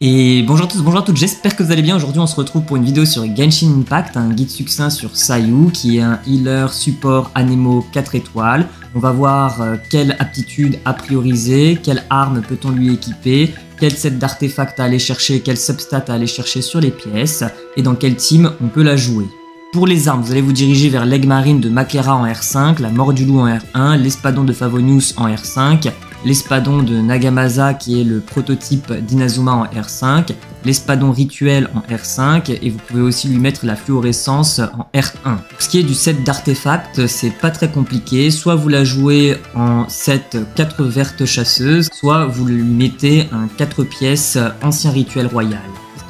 Et bonjour à tous, bonjour à toutes, j'espère que vous allez bien. Aujourd'hui on se retrouve pour une vidéo sur Genshin Impact, un guide succinct sur Sayu qui est un healer support Anemo 4 étoiles. On va voir quelle aptitude à prioriser, quelle arme peut-on lui équiper, quel set d'artefacts à aller chercher, quel substat à aller chercher sur les pièces et dans quel team on peut la jouer. Pour les armes, vous allez vous diriger vers l'Aigle Marine de Makera en R5, la Mort du Loup en R1, l'Espadon de Favonius en R5, l'Espadon de Nagamasa qui est le prototype d'Inazuma en R5, l'Espadon Rituel en R5 et vous pouvez aussi lui mettre la Fluorescence en R1. Pour ce qui est du set d'artefacts, c'est pas très compliqué, soit vous la jouez en set 4 vertes chasseuses, soit vous lui mettez un 4 pièces Ancien Rituel Royal.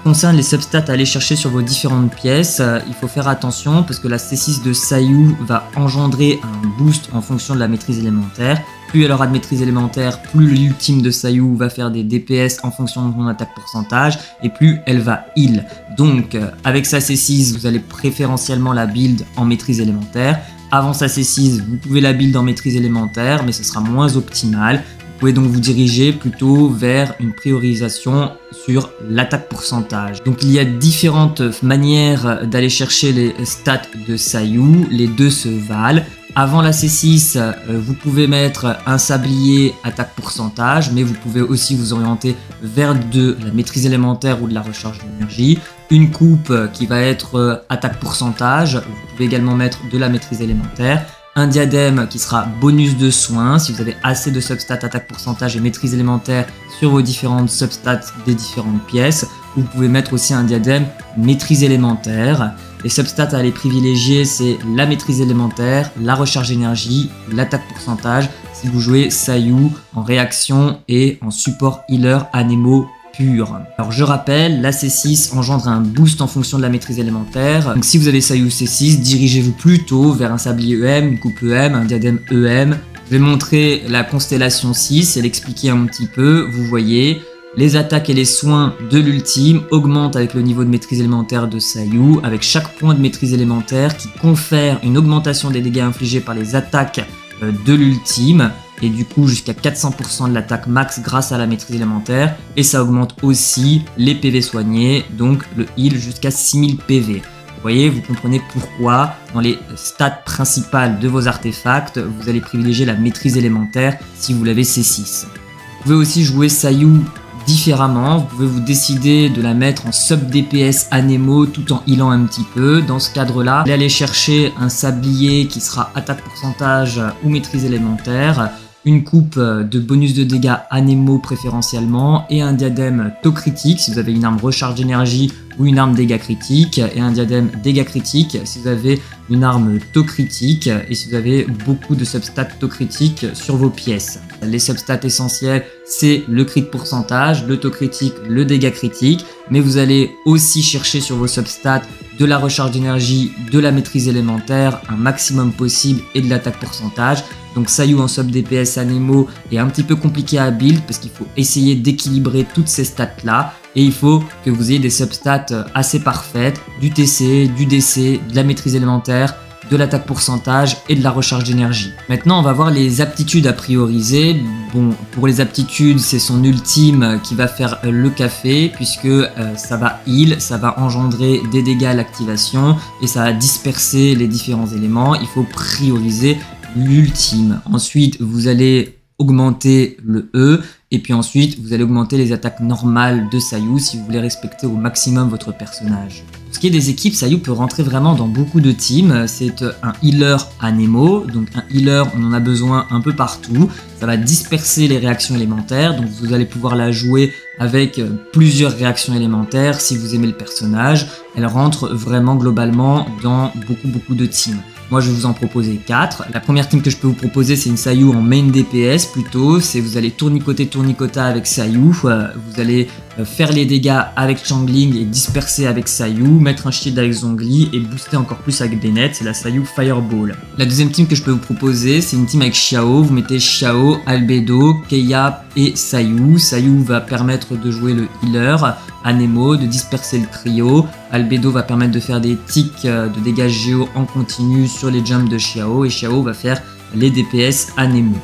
Concerne les substats à aller chercher sur vos différentes pièces, il faut faire attention parce que la C6 de Sayu va engendrer un boost en fonction de la maîtrise élémentaire. Plus elle aura de maîtrise élémentaire, plus l'ultime de Sayu va faire des DPS en fonction de son attaque pourcentage et plus elle va heal. Donc avec sa C6, vous allez préférentiellement la build en maîtrise élémentaire. Avant sa C6, vous pouvez la build en maîtrise élémentaire, mais ce sera moins optimal. Vous pouvez donc vous diriger plutôt vers une priorisation sur l'attaque pourcentage. Donc il y a différentes manières d'aller chercher les stats de Sayu, les deux se valent. Avant la C6, vous pouvez mettre un sablier attaque pourcentage, mais vous pouvez aussi vous orienter vers de la maîtrise élémentaire ou de la recharge d'énergie. Une coupe qui va être attaque pourcentage, vous pouvez également mettre de la maîtrise élémentaire. Un diadème qui sera bonus de soins, si vous avez assez de substats attaque pourcentage et maîtrise élémentaire sur vos différentes substats des différentes pièces. Vous pouvez mettre aussi un diadème maîtrise élémentaire. Les substats à aller privilégier, c'est la maîtrise élémentaire, la recharge énergie, l'attaque pourcentage, si vous jouez Sayu en réaction et en support healer Anemo pur. Alors je rappelle, la C6 engendre un boost en fonction de la maîtrise élémentaire. Donc si vous avez Sayu C6, dirigez-vous plutôt vers un sablier EM, une coupe EM, un diadème EM. Je vais montrer la constellation 6 et l'expliquer un petit peu. Vous voyez, les attaques et les soins de l'ultime augmentent avec le niveau de maîtrise élémentaire de Sayu, avec chaque point de maîtrise élémentaire qui confère une augmentation des dégâts infligés par les attaques de l'ultime et du coup jusqu'à 400% de l'attaque max grâce à la maîtrise élémentaire, et ça augmente aussi les PV soignés, donc le heal jusqu'à 6000 PV. Vous voyez, vous comprenez pourquoi dans les stats principales de vos artefacts, vous allez privilégier la maîtrise élémentaire si vous l'avez C6. Vous pouvez aussi jouer Sayu différemment, vous pouvez vous décider de la mettre en sub DPS Anemo tout en healant un petit peu. Dans ce cadre là, vous allez aller chercher un sablier qui sera attaque pourcentage ou maîtrise élémentaire, une coupe de bonus de dégâts Anemo préférentiellement et un diadème taux critique si vous avez une arme recharge d'énergie ou une arme dégâts critiques, et un diadème dégâts critiques si vous avez une arme taux critique et si vous avez beaucoup de substats taux critiques sur vos pièces. Les substats essentiels, c'est le crit pourcentage, le taux critique, le dégât critique, mais vous allez aussi chercher sur vos substats de la recharge d'énergie, de la maîtrise élémentaire, un maximum possible et de l'attaque pourcentage. Donc Sayu en sub DPS Anemo est un petit peu compliqué à build parce qu'il faut essayer d'équilibrer toutes ces stats là, et il faut que vous ayez des substats assez parfaites, du TC, du DC, de la maîtrise élémentaire, de l'attaque pourcentage et de la recharge d'énergie. Maintenant on va voir les aptitudes à prioriser. Bon, pour les aptitudes, c'est son ultime qui va faire le café puisque ça va heal, ça va engendrer des dégâts à l'activation et ça va disperser les différents éléments. Il faut prioriser l'ultime. Ensuite vous allez augmenter le E et puis ensuite vous allez augmenter les attaques normales de Sayu si vous voulez respecter au maximum votre personnage. Pour ce qui est des équipes, Sayu peut rentrer vraiment dans beaucoup de teams. C'est un healer Anemo, donc un healer on en a besoin un peu partout. Ça va disperser les réactions élémentaires, donc vous allez pouvoir la jouer avec plusieurs réactions élémentaires si vous aimez le personnage. Elle rentre vraiment globalement dans beaucoup de teams. Moi je vais vous en proposer 4. La première team que je peux vous proposer, c'est une Sayu en main DPS plutôt. C'est vous allez tournicota avec Sayu, vous allez faire les dégâts avec Changling et disperser avec Sayu, mettre un shield avec Zhongli et booster encore plus avec Bennett, c'est la Sayu Fireball. La deuxième team que je peux vous proposer, c'est une team avec Xiao. Vous mettez Xiao, Albedo, Keia et Sayu. Sayu va permettre de jouer le healer Anemo, de disperser le trio. Albedo va permettre de faire des tics de dégâts géo en continu sur les jumps de Xiao, et Xiao va faire les DPS Anemo.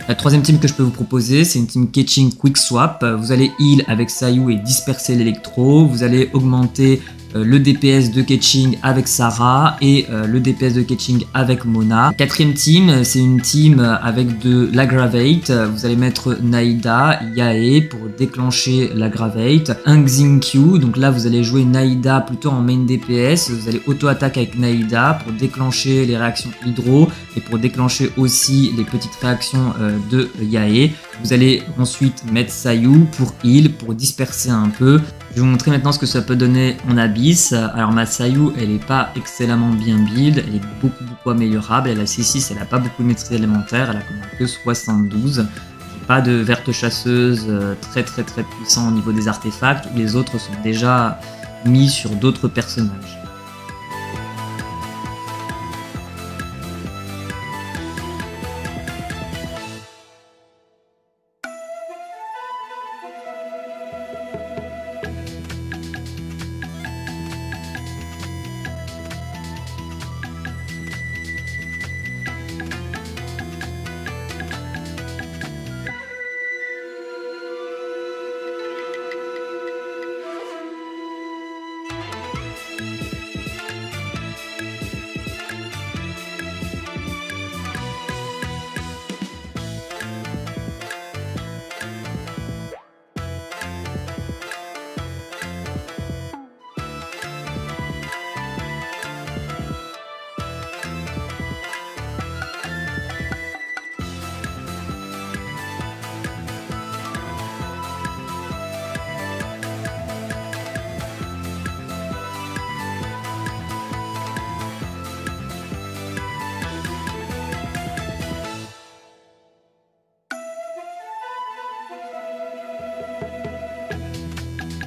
La troisième team que je peux vous proposer, c'est une team Keqing Quick Swap. Vous allez heal avec Sayu et disperser l'électro. Vous allez augmenter le DPS de Keqing avec Sarah et le DPS de Keqing avec Mona. Quatrième team, c'est une team avec de l'Aggravate. Vous allez mettre Nahida, Yae pour déclencher l'Aggravate, un Xingqiu, donc là vous allez jouer Nahida plutôt en main DPS. Vous allez auto-attaque avec Nahida pour déclencher les réactions hydro et pour déclencher aussi les petites réactions de Yae. Vous allez ensuite mettre Sayu pour heal, pour disperser un peu. Je vais vous montrer maintenant ce que ça peut donner en Abyss. Alors ma Sayu, elle n'est pas excellemment bien build, elle est beaucoup améliorable. Elle a C6, elle n'a pas beaucoup de maîtrise élémentaire, elle a quand même que 72. J'ai pas de verte chasseuse très puissant au niveau des artefacts, où les autres sont déjà mis sur d'autres personnages.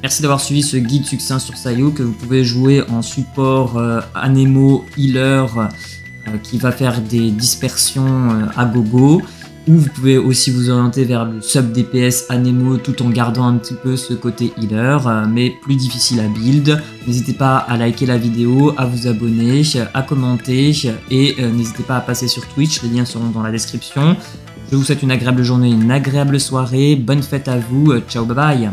Merci d'avoir suivi ce guide succinct sur Sayu que vous pouvez jouer en support Anemo Healer qui va faire des dispersions à gogo, ou vous pouvez aussi vous orienter vers le sub DPS Anemo tout en gardant un petit peu ce côté healer, mais plus difficile à build. N'hésitez pas à liker la vidéo, à vous abonner, à commenter et n'hésitez pas à passer sur Twitch, les liens seront dans la description. Je vous souhaite une agréable journée, une agréable soirée, bonne fête à vous, ciao bye bye.